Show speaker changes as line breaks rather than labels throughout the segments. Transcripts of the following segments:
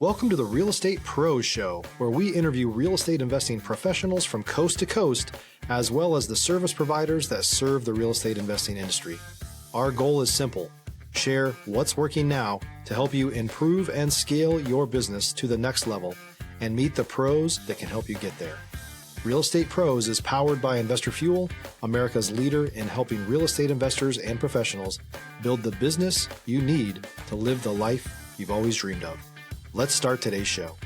Welcome to the Real Estate Pros Show, where we interview real estate investing professionals from coast to coast, as well as the service providers that serve the real estate investing industry. Our goal is simple: share what's working now to help you improve and scale your business to the next level and meet the pros that can help you get there. Real Estate Pros is powered by Investor Fuel, America's leader in helping real estate investors and professionals build the business you need to live the life you've always dreamed of. Let's start today's show.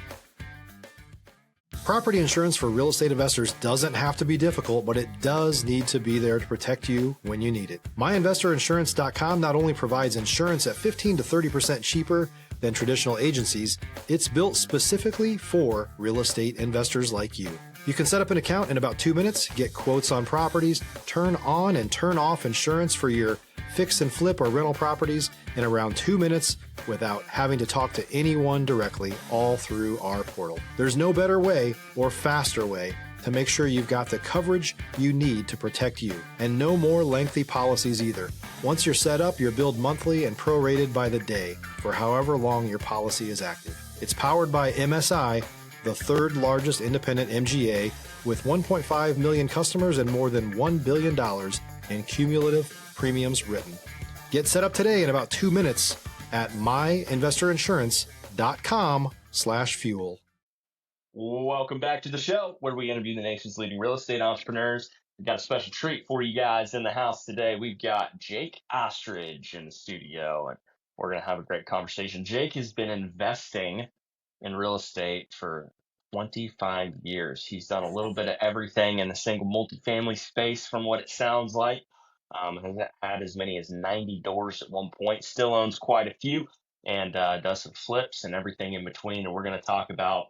Property insurance for real estate investors doesn't have to be difficult, but it does need to be there to protect you when you need it. MyInvestorInsurance.com not only provides insurance at 15 to 30% cheaper than traditional agencies, it's built specifically for real estate investors like you. You can set up an account in about 2 minutes, get quotes on properties, turn on and turn off insurance for your fix and flip or rental properties in around 2 minutes without having to talk to anyone directly, all through our portal. There's no better way or faster way to make sure you've got the coverage you need to protect you, and no more lengthy policies either. Once you're set up, you're billed monthly and prorated by the day for however long your policy is active. It's powered by MSI, the third largest independent MGA, with 1.5 million customers and more than $1 billion in cumulative premiums written. Get set up today in about 2 minutes at myinvestorinsurance.com/fuel.
Welcome back to the show, where we interview the nation's leading real estate entrepreneurs. We've got a special treat for you guys in the house today. We've got Jake Ostrich in the studio, and we're going to have a great conversation. Jake has been investing in real estate for 25 years. He's done a little bit of everything in the single multifamily space, from what it sounds like. Has had as many as 90 doors at one point, still owns quite a few, and does some flips and everything in between. And we're going to talk about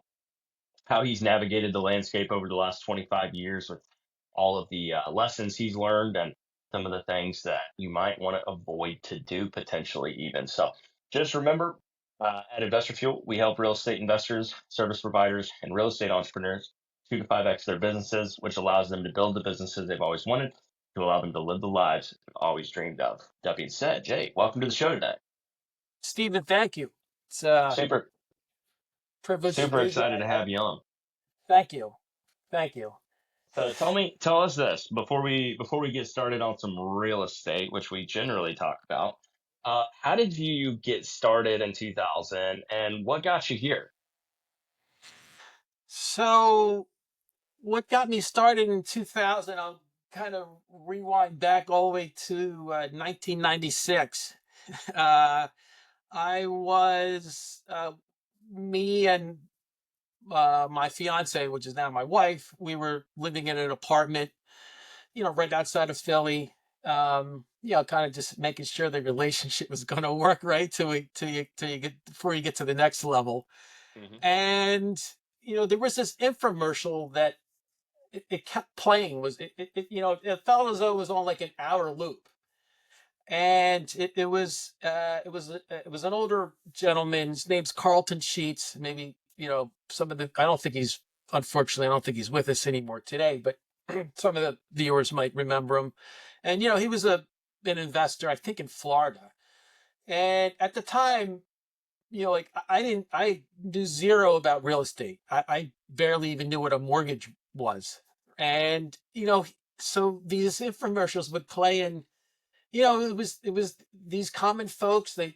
how he's navigated the landscape over the last 25 years with all of the lessons he's learned and some of the things that you might want to avoid to do potentially even. So just remember, at Investor Fuel, we help real estate investors, service providers, and real estate entrepreneurs 2 to 5x their businesses, which allows them to build the businesses they've always wanted, to allow them to live the lives they've always dreamed of. That being said, Jake, welcome to the show today.
Stephen, thank you. It's
Super
privilege.
excited to have you on.
Thank you. Thank you.
So tell us this before we get started on some real estate, which we generally talk about. How did you get started in 2000, and what got you here?
So what got me started in 2000, I'll kind of rewind back all the way to 1996. I was, me and my fiance, which is now my wife, we were living in an apartment, right outside of Philly. Kind of just making sure the relationship was going to work right till you get before you get to the next level.
Mm-hmm.
And there was this infomercial that it kept playing. It felt as though it was on like an hour loop, and it was an older gentleman. His name's Carlton Sheets. Maybe some of the I don't think he's with us anymore today, but some of the viewers might remember him. And he was an investor, I think, in Florida. And at the time, I knew zero about real estate. I barely even knew what a mortgage was. And so these infomercials would play, and it was these common folks. They're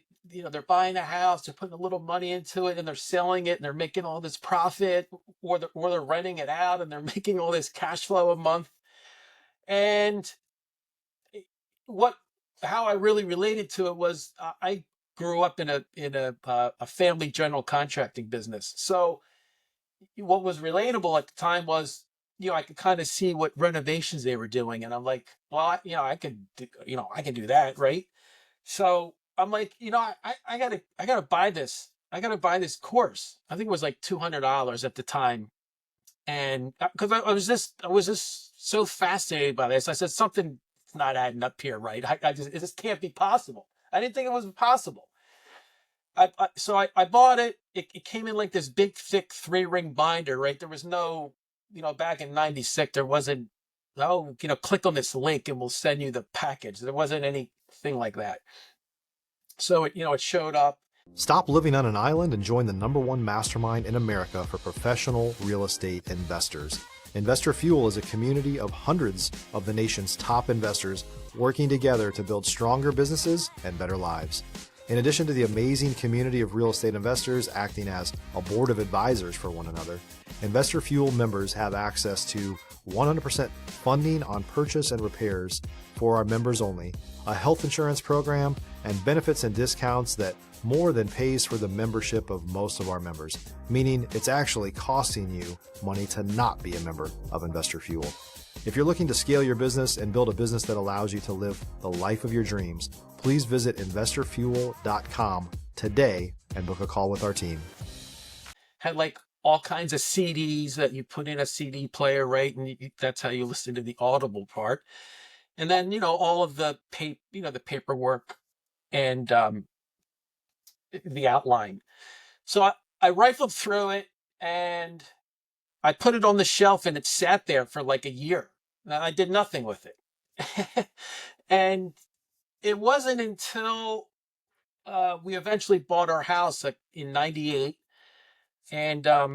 buying a house, they're putting a little money into it, and they're selling it, and they're making all this profit, or they're renting it out, and they're making all this cash flow a month. And how I really related to it was I grew up in a family general contracting business. So what was relatable at the time was, I could kind of see what renovations they were doing, and I'm like, well, I could do that, right? So I'm like, I gotta buy this. I gotta buy this course. I think it was like $200 at the time, and because I was just so fascinated by this, I said something's not adding up here, right? It just can't be possible. I didn't think it was possible. So I bought it. It came in like this big, thick 3-ring binder, right? There was no, back in 96, there wasn't, click on this link and we'll send you the package. There wasn't anything like that. So it showed up.
Stop living on an island and join the #1 mastermind in America for professional real estate investors. Investor Fuel is a community of hundreds of the nation's top investors working together to build stronger businesses and better lives. In addition to the amazing community of real estate investors acting as a board of advisors for one another, Investor Fuel members have access to 100% funding on purchase and repairs for our members only, a health insurance program, and benefits and discounts that more than pays for the membership of most of our members, meaning it's actually costing you money to not be a member of Investor Fuel. If you're looking to scale your business and build a business that allows you to live the life of your dreams, please visit investorfuel.com today and book a call with our team.
Had like all kinds of CDs that you put in a CD player, right? And that's how you listen to the Audible part. And then, all of the the paperwork and the outline. So I rifled through it and I put it on the shelf and it sat there for like a year. I did nothing with it. And it wasn't until we eventually bought our house in '98, and the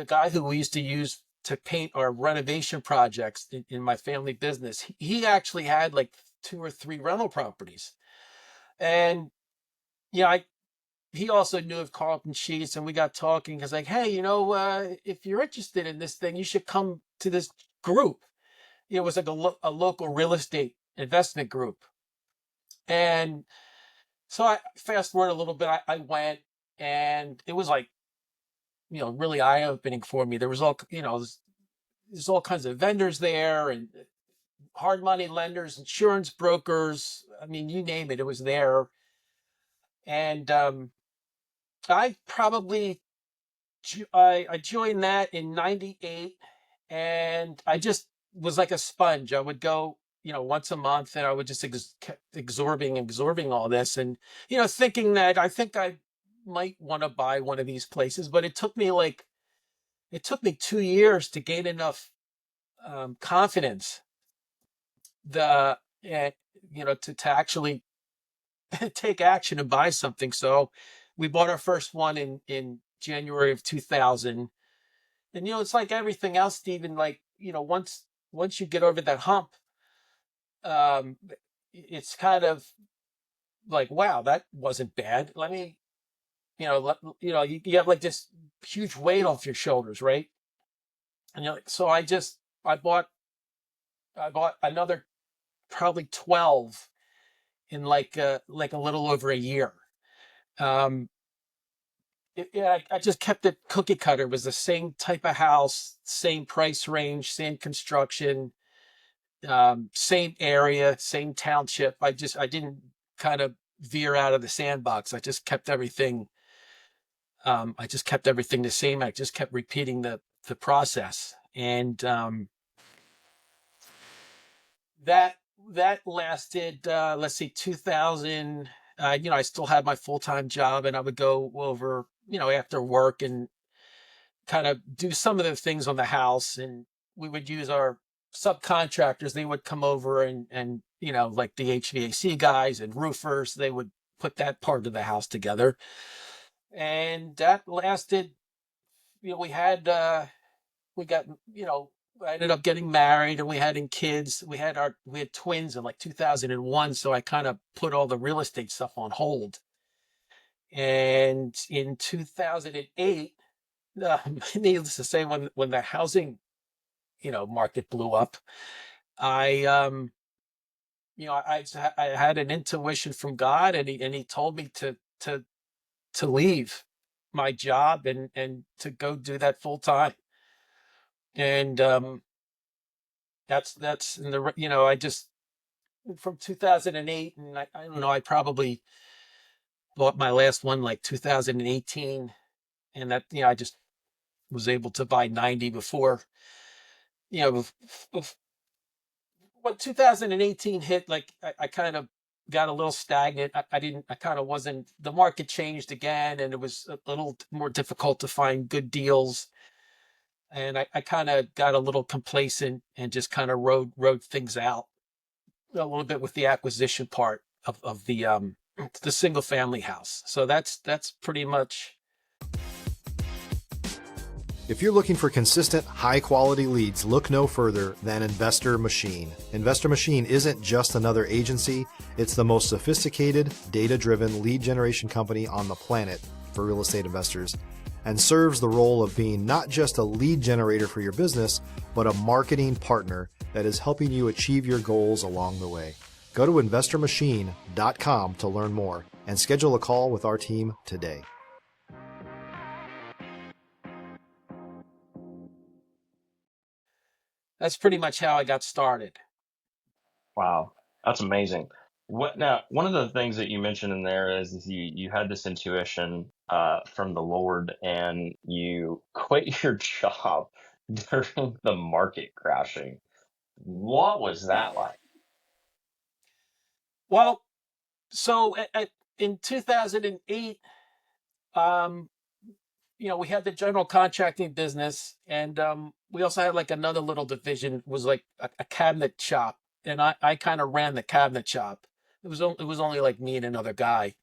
guy who we used to use to paint our renovation projects in my family business, he actually had like 2 or 3 rental properties, and he also knew of Carlton Sheets, and we got talking. He's like, hey, if you're interested in this thing, you should come to this group. It was like a local real estate investment group. And so I fast forward a little bit, I went, and it was like, really eye-opening for me. There was there's all kinds of vendors there and hard money lenders, insurance brokers. I mean, you name it, it was there. And I joined that in '98, and I just was like a sponge. I would go, once a month, and I would just kept absorbing all this, and thinking that I think I might want to buy one of these places. But it took me 2 years to gain enough confidence to actually take action and buy something. So we bought our first one in January of 2000. And, it's like everything else, Stephen, like, once you get over that hump, it's kind of like, wow, that wasn't bad. Let me, you have like this huge weight off your shoulders, right? And so I bought another probably 12 in like a little over a year. I just kept it cookie cutter. It was the same type of house, same price range, same construction, same area, same township. I didn't kind of veer out of the sandbox. I just kept everything. The same. I just kept repeating the process, and that lasted. Let's see, 2000. I still had my full-time job, and I would go over, after work and kind of do some of the things on the house, and we would use our subcontractors. They would come over and like the HVAC guys and roofers, they would put that part of the house together. And that lasted, I ended up getting married, and we had kids. We had twins in like 2001. So I kind of put all the real estate stuff on hold. And in 2008, needless to say, when the housing, market blew up, I had an intuition from God, and he told me to leave my job and to go do that full time. And that's in the, I just, from 2008, and I don't know, I probably bought my last one like 2018, and that, I just was able to buy 90 before, when 2018 hit, like I kind of got a little stagnant. I kind of wasn't, the market changed again, and it was a little more difficult to find good deals. And I kind of got a little complacent and just kind of rode things out a little bit with the acquisition part of the the single family house. So that's pretty much.
If you're looking for consistent, high-quality leads, look no further than Investor Machine. Investor Machine isn't just another agency, it's the most sophisticated, data-driven lead generation company on the planet for real estate investors, and serves the role of being not just a lead generator for your business, but a marketing partner that is helping you achieve your goals along the way. Go to investormachine.com to learn more and schedule a call with our team today.
That's pretty much how I got started.
Wow, that's amazing. What now? One of the things that you mentioned in there is you had this intuition from the Lord, and you quit your job during the market crashing. What was that like?
Well, so in 2008, um, we had the general contracting business, and we also had like another little division. It was like a cabinet shop, and I kind of ran the cabinet shop. It was only like me and another guy,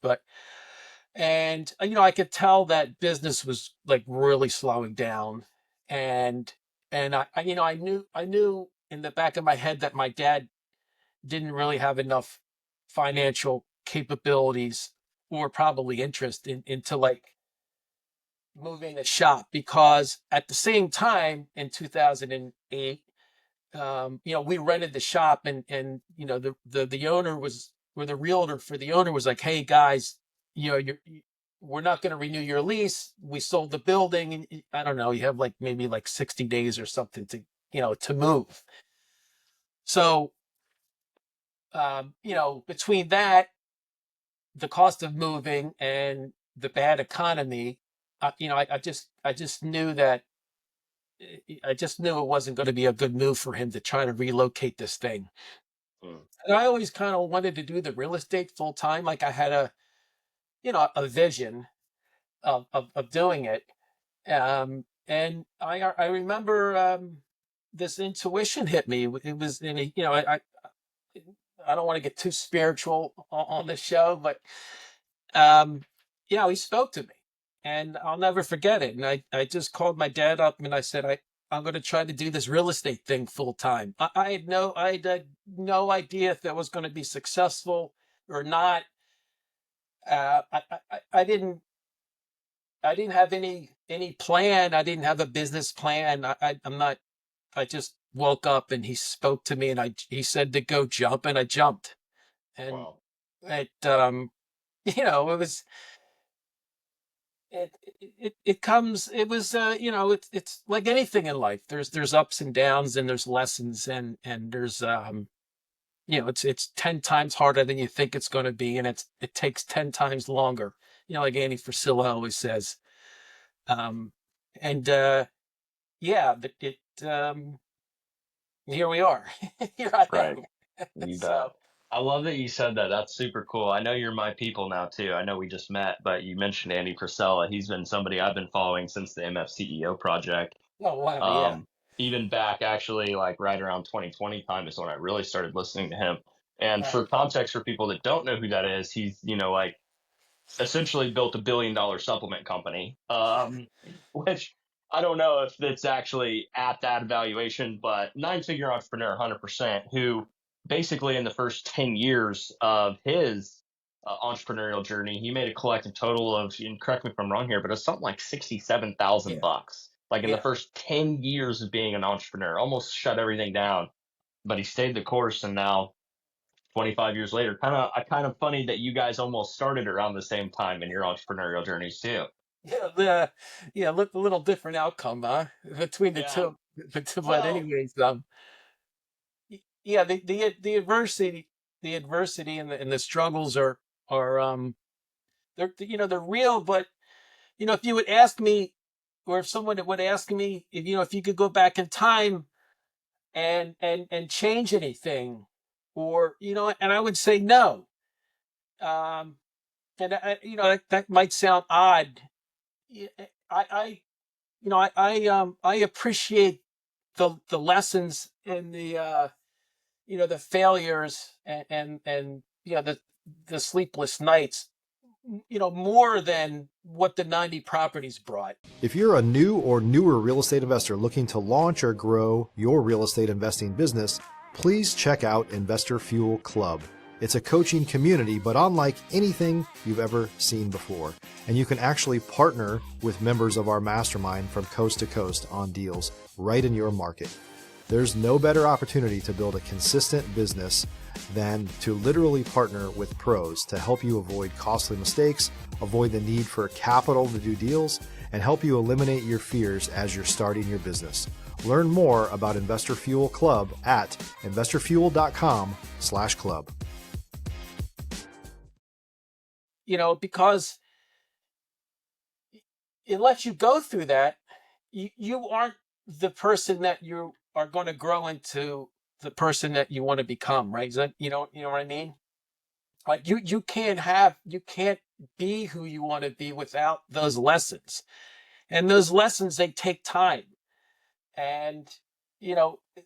and I could tell that business was like really slowing down, and I knew in the back of my head that my dad didn't really have enough financial capabilities or probably interest into like moving the shop, because at the same time in 2008, we rented the shop, and the owner was, or the realtor for the owner was like, hey guys, we're not going to renew your lease. We sold the building, and I don't know, you have like maybe like 60 days or something to move. So, between that, the cost of moving, and the bad economy, I just knew that I just knew it wasn't going to be a good move for him to try to relocate this thing.
Mm.
And I always kind of wanted to do the real estate full time. Like I had a vision of doing it. And I remember this intuition hit me. It was, I don't want to get too spiritual on the show, but um, he spoke to me, and I'll never forget it. And I just called my dad up, and I said, I'm going to try to do this real estate thing full time. I had no idea if that was going to be successful or not. I didn't have any plan. I didn't have a business plan. I'm not. I just woke up, and he spoke to me, and he said to go jump, and I jumped. And
Wow.
it it was it comes it was it's like anything in life. There's ups and downs, and there's lessons, and there's it's 10 times harder than you think it's going to be, and it takes 10 times longer, like Andy Frisella always says. And yeah, here we are. Here I
Right.
am.
You bet.
So,
I love that you said that. That's super cool. I know you're my people now too. I know we just met, but you mentioned Andy Frisella. He's been somebody I've been following since the MF CEO project.
oh wow, yeah.
Um, Even back actually like right around 2020 time is when I really started listening to him. And
Right.
for context for people that don't know who that is, he's, like essentially built $1 billion supplement company, which I don't know if it's actually at that valuation, but nine-figure entrepreneur, 100%, who basically in the first 10 years of his entrepreneurial journey, he made a collective total of, and correct me if I'm wrong here, but it's something like 67,000
Yeah.
bucks. Like in the
Yeah.
first 10 years of being an entrepreneur, almost shut everything down, but he stayed the course, and now 25 years later, kind of funny that you guys almost started around the same time in your entrepreneurial journeys too.
Yeah, look, a little different outcome, huh? Between the
Yeah.
two. But
Well,
anyways, yeah, the adversity, and the struggles are they're real. But if you would ask me, or if someone would ask me, if you could go back in time and change anything, or and I would say no. Um, and that might sound odd. Yeah, I I appreciate the lessons, and the the failures, and the sleepless nights, more than what the 90 properties brought.
If you're a new or newer real estate investor looking to launch or grow your real estate investing business, please check out Investor Fuel Club. It's a coaching community, but unlike anything you've ever seen before. And you can actually partner with members of our mastermind from coast to coast on deals right in your market. There's no better opportunity to build a consistent business than to literally partner with pros to help you avoid costly mistakes, avoid the need for capital to do deals, and help you eliminate your fears as you're starting your business. Learn more about Investor Fuel Club at investorfuel.com/club.
Because it lets you go through that. You aren't the person that you are going to grow into the person that you want to become, right? Is that, you know what I mean? Like you can't be who you want to be without those lessons. And those lessons, they take time. And,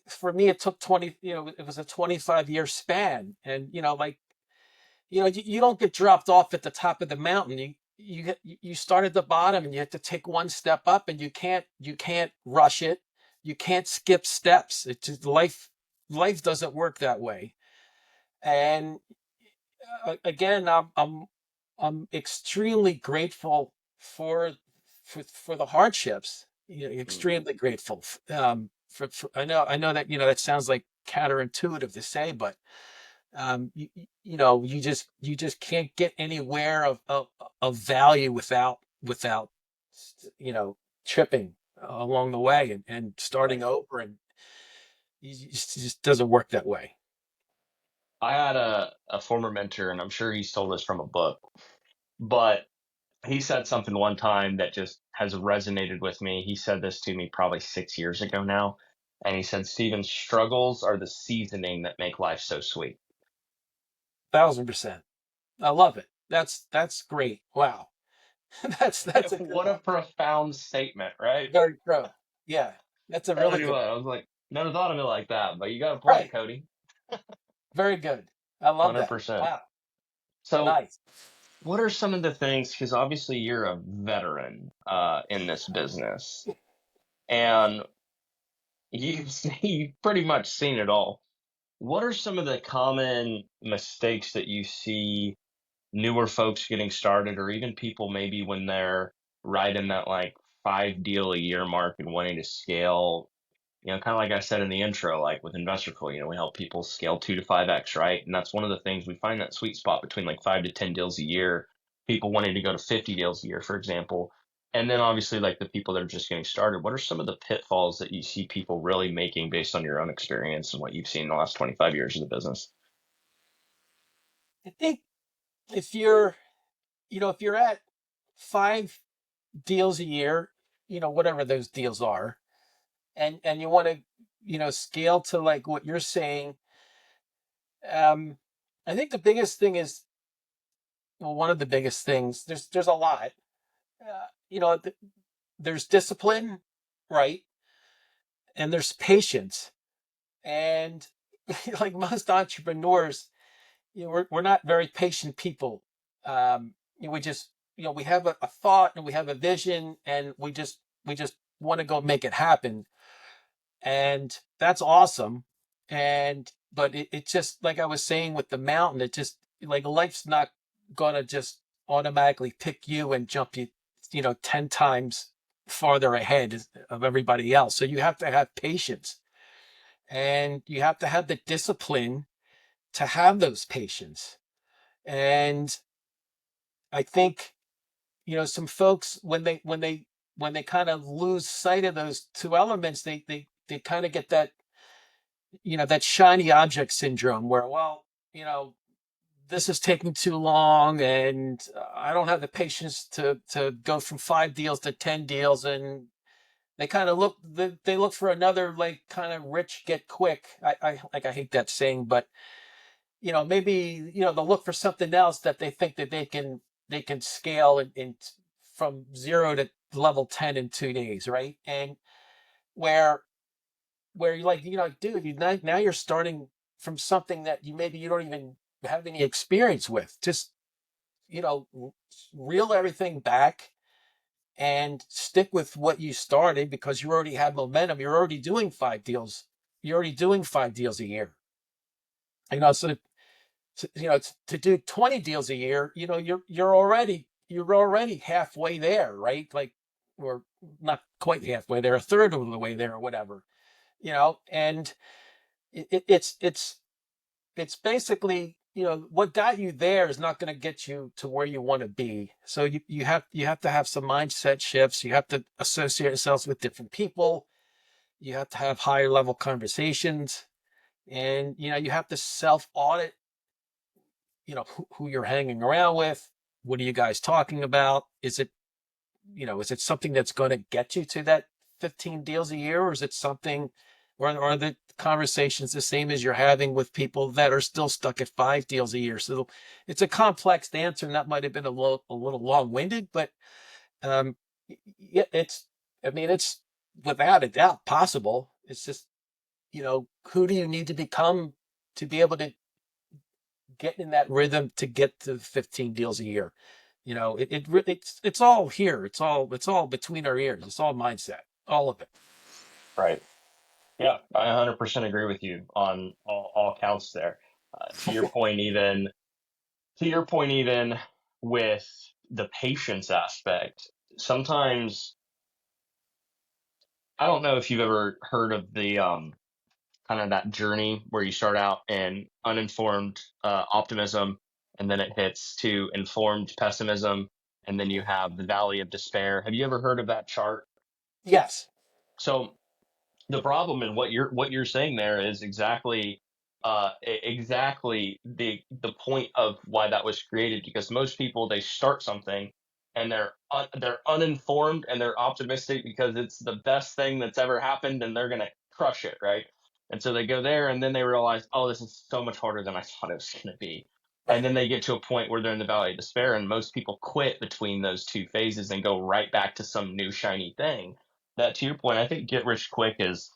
for me, it took it was a 25-year span. And, you don't get dropped off at the top of the mountain. You start at the bottom and you have to take one step up, and you can't rush it. You can't skip steps. It's just life doesn't work that way. And again, I'm extremely grateful for the hardships. Extremely grateful. I know that that sounds like counterintuitive to say, but you just can't get anywhere of value without tripping along the way and starting over, and it just doesn't work that way.
I had a former mentor, and I'm sure he stole this from a book, but he said something one time that just has resonated with me. He said this to me probably 6 years ago now. And he said, Steven, struggles are the seasoning that make life so sweet.
1,000%. I love it. That's great. Wow. that's a good
What a
one.
profound statement, right?
Very true. Yeah. That's a really good one.
I was like, never thought of it like that, but you got a point,
Right.
Cody.
Very good. I love that.
100%.
Wow.
So
Nice.
what are some of the things, because obviously you're a veteran in this business, and you've pretty much seen it all. What are some of the common mistakes that you see newer folks getting started, or even people maybe when they're right in that like 5 deal a year mark and wanting to scale? Kind of like I said in the intro, like with Investor Fuel, we help people scale 2 to 5x, right? And that's one of the things we find, that sweet spot between like 5 to 10 deals a year, people wanting to go to 50 deals a year, for example. And then obviously like the people that are just getting started. What are some of the pitfalls that you see people really making based on your own experience and what you've seen in the last 25 years of the business?
I think if you're at 5 deals a year, whatever those deals are, and you want to, scale to like what you're saying, I think the biggest thing is, well, one of the biggest things, there's a lot, there's discipline, right? And there's patience. And like most entrepreneurs, we're not very patient people. We just, we have a thought and we have a vision, and we just want to go make it happen. And that's awesome. But it just, like I was saying with the mountain, it just, like, life's not gonna just automatically pick you and jump you, 10 times farther ahead of everybody else. So you have to have patience, and you have to have the discipline to have those patience. And I think, some folks, when they kind of lose sight of those two elements, they kind of get that shiny object syndrome where, well, this is taking too long, and I don't have the patience to go from 5 deals to 10 deals. And they kind of look for another, like, kind of rich get quick. I hate that saying, but maybe, they'll look for something else that they think that they can scale in from 0 to level 10 in 2 days, right? And where you're like, dude, now you're starting from something that you don't even have any experience with. Just, reel everything back and stick with what you started, because you already have momentum. You're already doing 5 deals. You're already doing 5 deals a year. So to do 20 deals a year, you're already halfway there, right? Like, or not quite halfway there, a third of the way there, or whatever. And it's basically, what got you there is not going to get you to where you want to be. So you have to have some mindset shifts. You have to associate yourselves with different people. You have to have higher level conversations, and you have to self audit, who you're hanging around with. What are you guys talking about? Is it something that's going to get you to that 15 deals a year, or is it something, or are the conversations the same as you're having with people that are still stuck at 5 deals a year? So it's a complex answer, and that might have been a little long-winded, but um, yeah, it's without a doubt possible. It's just, who do you need to become to be able to get in that rhythm to get to 15 deals a year? It's all here. It's all between our ears. It's all mindset, all of it.
Right. Yeah, I 100% agree with you on all counts there. To your point, even with the patience aspect, sometimes I don't know if you've ever heard of the kind of that journey where you start out in uninformed optimism, and then it hits to informed pessimism, and then you have the valley of despair. Have you ever heard of that chart?
Yes.
So the problem in what you're saying there is exactly the point of why that was created, because most people, they start something and they're uninformed and they're optimistic because it's the best thing that's ever happened and they're gonna crush it, right? And so they go there and then they realize, oh, this is so much harder than I thought it was gonna be. And
Right.
then they get to a point where they're in the valley of despair, and most people quit between those two phases and go right back to some new shiny thing. That, to your point, I think get rich quick is,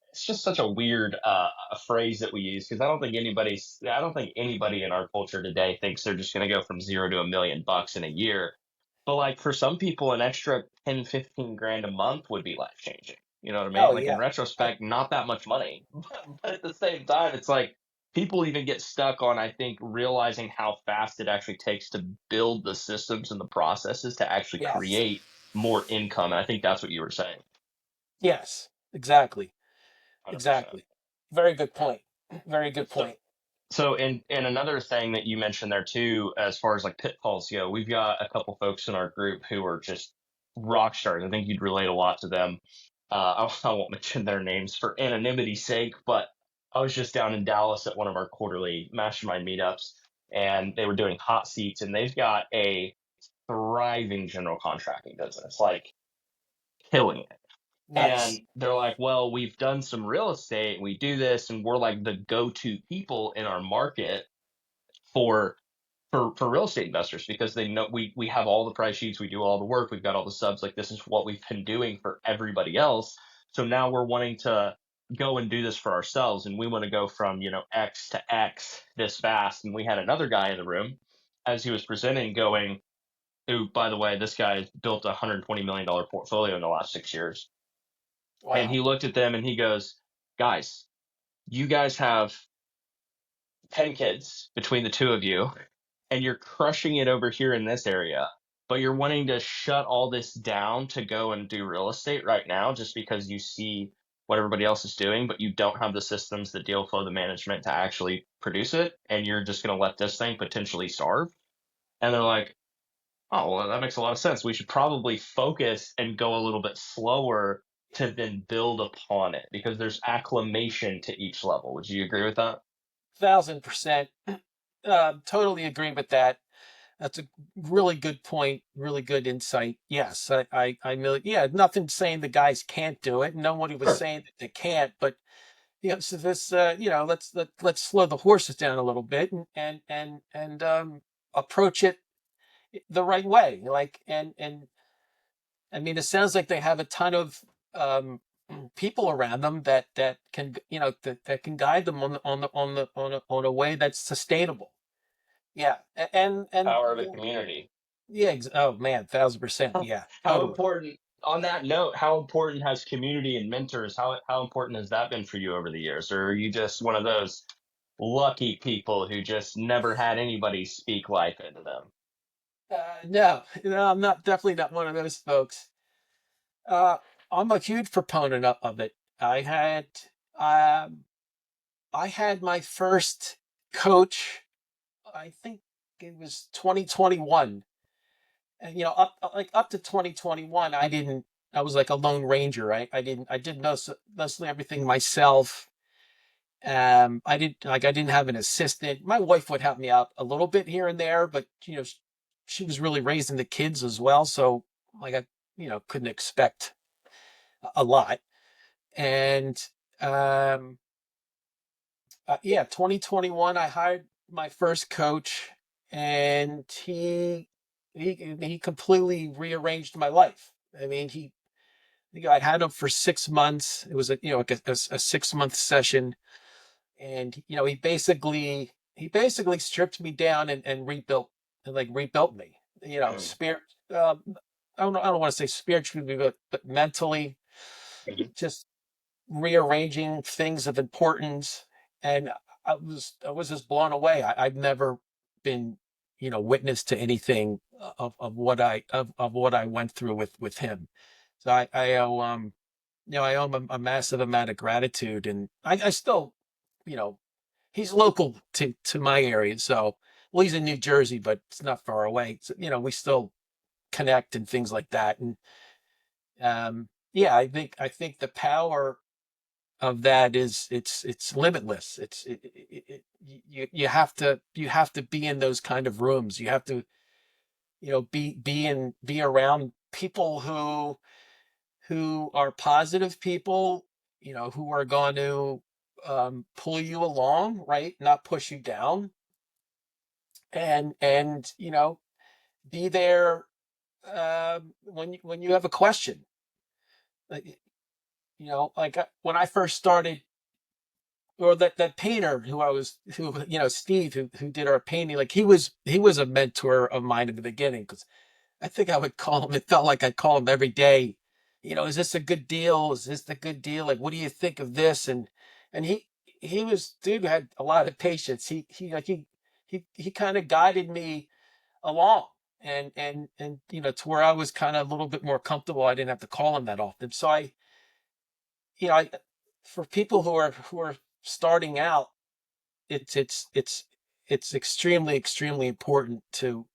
it's just such a weird a phrase that we use, because I don't think anybody in our culture today thinks they're just going to go from 0 to $1 million in a year. But like for some people, an extra 10, 15 grand a month would be life changing. You know what I mean?
Oh
Like in
yeah. Oh,
retrospect, not that much money, but at the same time, it's like people even get stuck on, I think, realizing how fast it actually takes to build the systems and the processes to actually
yes.
create more income. And I think that's what you were saying.
Yes. Exactly.
100%.
Exactly. Very good point. Very good
So,
point.
and another thing that you mentioned there too, as far as like pitfalls go, we've got a couple folks in our group who are just rock stars. I think you'd relate a lot to them. I won't mention their names for anonymity's sake, but I was just down in Dallas at one of our quarterly mastermind meetups, and they were doing hot seats, and they've got a thriving general contracting business, like killing it. And
Nice.
they're like, well, we've done some real estate, we do this, and we're like the go-to people in our market for for real estate investors, because they know we have all the price sheets, we do all the work, we've got all the subs, like this is what we've been doing for everybody else. So now we're wanting to go and do this for ourselves, and we want to go from, X to X this fast. And we had another guy in the room as he was presenting going, who, by the way, this guy has built a $120 million portfolio in the last 6 years. And
Wow.
he looked at them and he goes, guys, you guys have 10 kids between the two of you, and you're crushing it over here in this area, but you're wanting to shut all this down to go and do real estate right now just because you see what everybody else is doing, but you don't have the systems, the deal flow, the management to actually produce it, and you're just going to let this thing potentially starve. And they're like, oh, well, that makes a lot of sense. We should probably focus and go a little bit slower to then build upon it, because there's acclimation to each level. Would you agree with that?
1,000%. Totally agree with that. That's a really good point. Really good insight. Yes, yeah. Nothing saying the guys can't do it. Nobody was
Sure.
saying that they can't, but so this, let's slow the horses down a little bit, and approach it the right way. Like, and I mean, it sounds like they have a ton of people around them that can, that can guide them on a way that's sustainable. Yeah. And
Power of the community.
yeah, oh man, 1,000%. Yeah,
How
totally.
important, on that note, how important has community and mentors, how important has that been for you over the years? Or are you just one of those lucky people who just never had anybody speak life into them?
No, I'm not, definitely not one of those folks. Uh, I'm a huge proponent of it. Um, I had my first coach, I think it was 2021. And up to 2021, I was like a lone ranger. I did mostly everything myself. I didn't have an assistant. My wife would help me out a little bit here and there, but she was really raising the kids as well. So like I, couldn't expect a lot. And um, yeah, 2021, I hired my first coach, and he completely rearranged my life. I mean, I had him for 6 months. It was a 6 month session, and he basically stripped me down and rebuilt, rebuilt me. Spirit. I don't want to say spiritually, but mentally, just rearranging things of importance. And I was just blown away. I've never been, witness to anything of what I went through with him. So I owe I owe him a massive amount of gratitude. And I still, you know he's local to my area. So, well, he's in New Jersey, but it's not far away. So, we still connect and things like that. And yeah, I think the power of that is it's limitless. You have to be in those kind of rooms. You have to, be around people who are positive people, who are going to pull you along, right? Not push you down. And be there when you have a question. Like, when I first started, or that painter Steve, who did our painting, like he was a mentor of mine in the beginning, because I think I would call him. It felt like I'd call him every day. Is this a good deal? Is this the good deal? Like, what do you think of this? And he was, dude, who had a lot of patience. He kind of guided me along, and to where I was kind of a little bit more comfortable. I didn't have to call him that often. So I for people who are starting out, it's extremely important to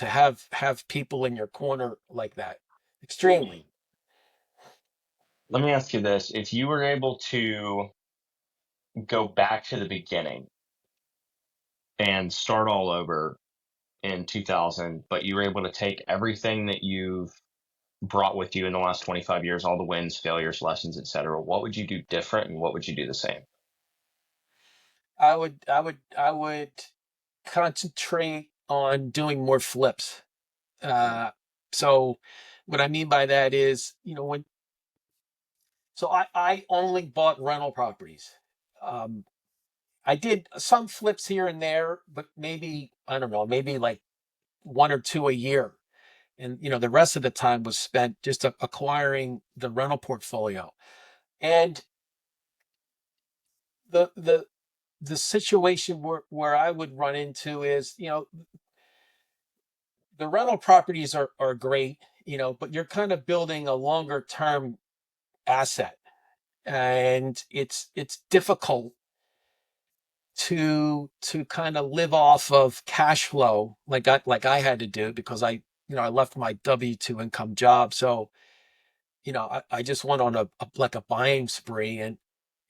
have people in your corner like that. Extremely.
Let me ask you this. If you were able to go back to the beginning and start all over in 2000, but you were able to take everything that you've brought with you in the last 25 years, all the wins, failures, lessons, etc., what would you do different and what would you do the same?
I would concentrate on doing more flips. So what I mean by that is, when so I only bought rental properties. Um, I did some flips here and there, but maybe, I don't know, maybe like one or two a year. And the rest of the time was spent just acquiring the rental portfolio. And the the situation where I would run into is, the rental properties are great, but you're kind of building a longer term asset, and it's difficult to kind of live off of cash flow like I had to do, because I left my W-2 income job. So I just went on like a buying spree. And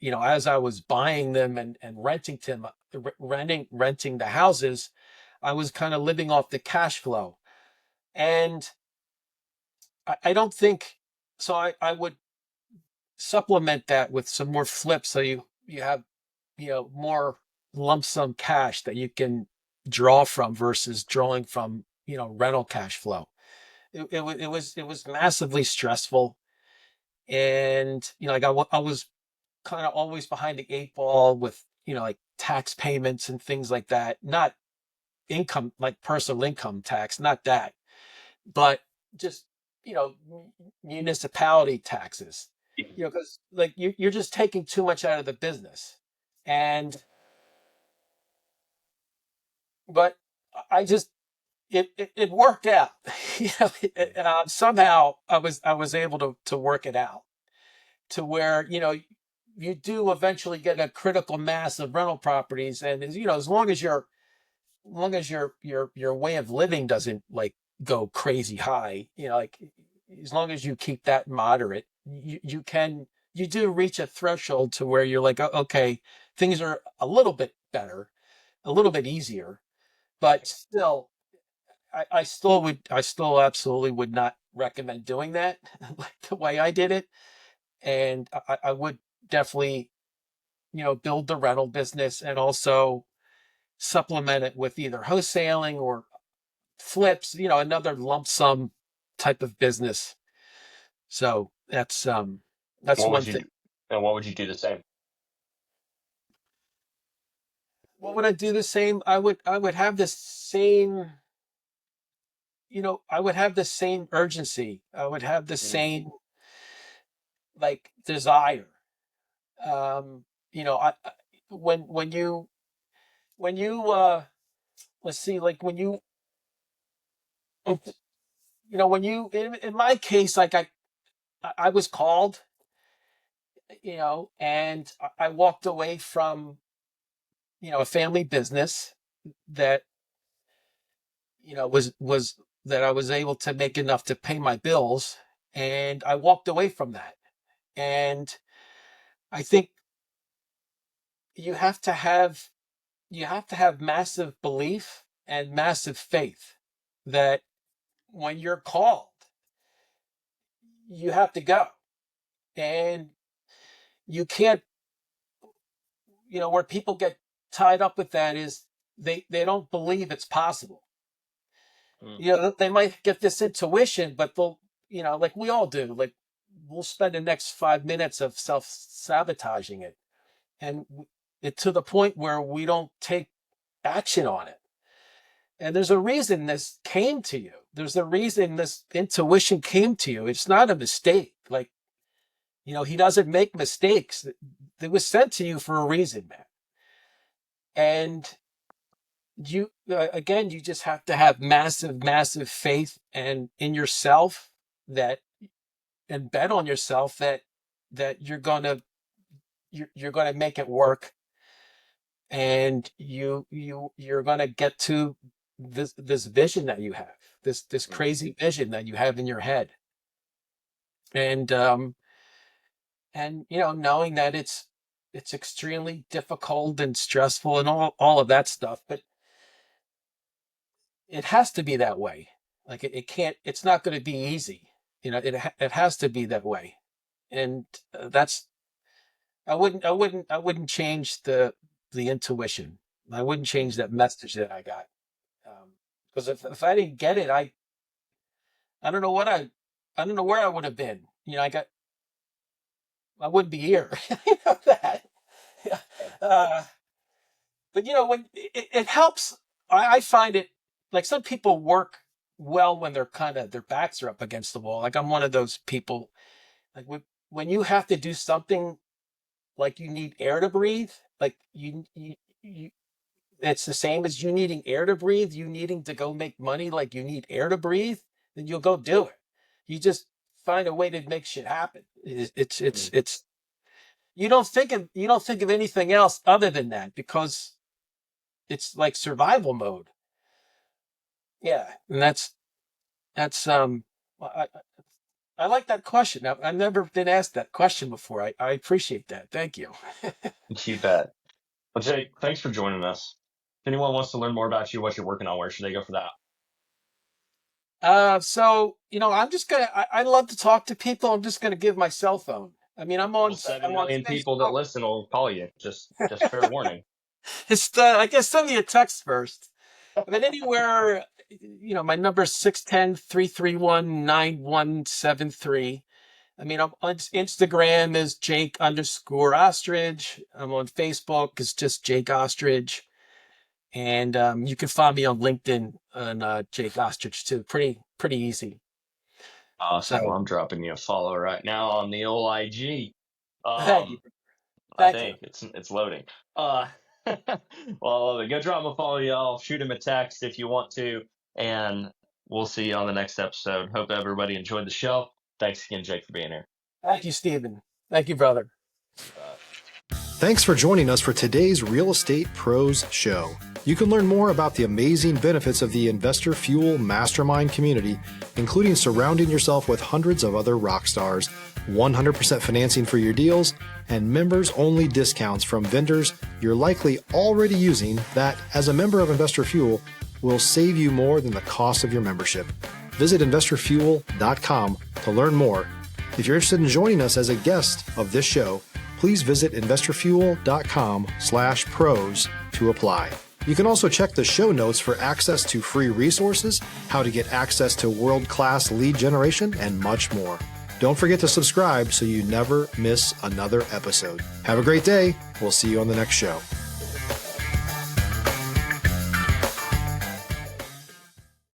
as I was buying them and renting the houses, I was kind of living off the cash flow. And I don't think so. I would supplement that with some more flips, so you have more lump sum cash that you can draw from versus drawing from rental cash flow. It was massively stressful. And, like I was kind of always behind the 8 ball with, like tax payments and things like that. Not income, like personal income tax, not that, but just, municipality taxes, because like you're just taking too much out of the business. And, but I just, it worked out. Somehow I was able to work it out to where, you do eventually get a critical mass of rental properties. And as long as your way of living doesn't like go crazy high, like as long as you keep that moderate, you do reach a threshold to where you're like, okay, things are a little bit better, a little bit easier, but still, I still absolutely would not recommend doing that like the way I did it. And I would definitely, build the rental business and also supplement it with either wholesaling or flips, another lump sum type of business. So that's
What
one
would you
thing.
do? And what would you do the same?
What would I do the same? I would have the same, I would have the same urgency. I would have the
Mm.
same like desire. I when you let's see, like when you in my case, like I was called, and I walked away from, a family business that, was that I was able to make enough to pay my bills, and I walked away from that. And I think you have to have massive belief and massive faith that when you're called, you have to go. And you can't, where people get tied up with that is they don't believe it's possible.
Mm.
They might get this intuition, but they'll, like we all do, like we'll spend the next 5 minutes of self-sabotaging it. And it to the point where we don't take action on it. And there's a reason this came to you. There's a reason this intuition came to you. It's not a mistake. Like, he doesn't make mistakes. It was sent to you for a reason, man. And again, you just have to have massive, massive faith and in yourself, that and bet on yourself that you're gonna make it work, and you're gonna get to this vision that you have, this
Mm.
crazy vision that you have in your head. And knowing that it's extremely difficult and stressful and all of that stuff, but it has to be that way. Like it can't, it's not going to be easy. It has to be that way. And that's, I wouldn't change the intuition. I wouldn't change
Mm.
that message that I got. Because if I didn't get it, I don't know I don't know where I would have been. I wouldn't be here. That. Yeah. Uh, but when it helps, I find it, like some people work well when they're kind of their backs are up against the wall. Like I'm one of those people. Like when you have to do something, like you need air to breathe, like you it's the same as you needing air to breathe, you needing to go make money, like you need air to breathe, then you'll go do it. You just find a way to make shit happen.
Mm.
It's you don't think of anything else other than that, because it's like survival mode. Yeah, and that's I like that question. I've never been asked that question before. I appreciate that. Thank you.
You bet. Well, Jake, thanks for joining us. If anyone wants to learn more about you, what you're working on, where should they go for that?
So I'm just gonna. I love to talk to people. I'm just gonna give my cell phone. I mean, I'm
Well,
on
seven
I'm on
million people that
Facebook.
listen will call you. Just fair warning.
I guess send me a text first. But anywhere, my number is 610-331-9173. I mean, I'm on Instagram is Jake_Ostrich. I'm on Facebook. It's just Jake Ostrich. And you can find me on LinkedIn on Jake Ostrich too. Pretty easy.
Awesome. Well,
So
I'm dropping you a follow right now on the old IG.
thank you.
I
Thank you.
think it's loading. Well, I love it. Go drop him a follow, y'all. Shoot him a text if you want to, and we'll see you on the next episode. Hope everybody enjoyed the show. Thanks again, Jake, for being here.
Thank you, Stephen. Thank you, brother.
Thanks for joining us for today's Real Estate Pros Show. You can learn more about the amazing benefits of the Investor Fuel Mastermind community, including surrounding yourself with hundreds of other rock stars, 100% financing for your deals, and members-only discounts from vendors you're likely already using that, as a member of Investor Fuel, will save you more than the cost of your membership. Visit investorfuel.com to learn more. If you're interested in joining us as a guest of this show, please visit investorfuel.com/pros to apply. You can also check the show notes for access to free resources, how to get access to world-class lead generation, and much more. Don't forget to subscribe so you never miss another episode. Have a great day. We'll see you on the next show.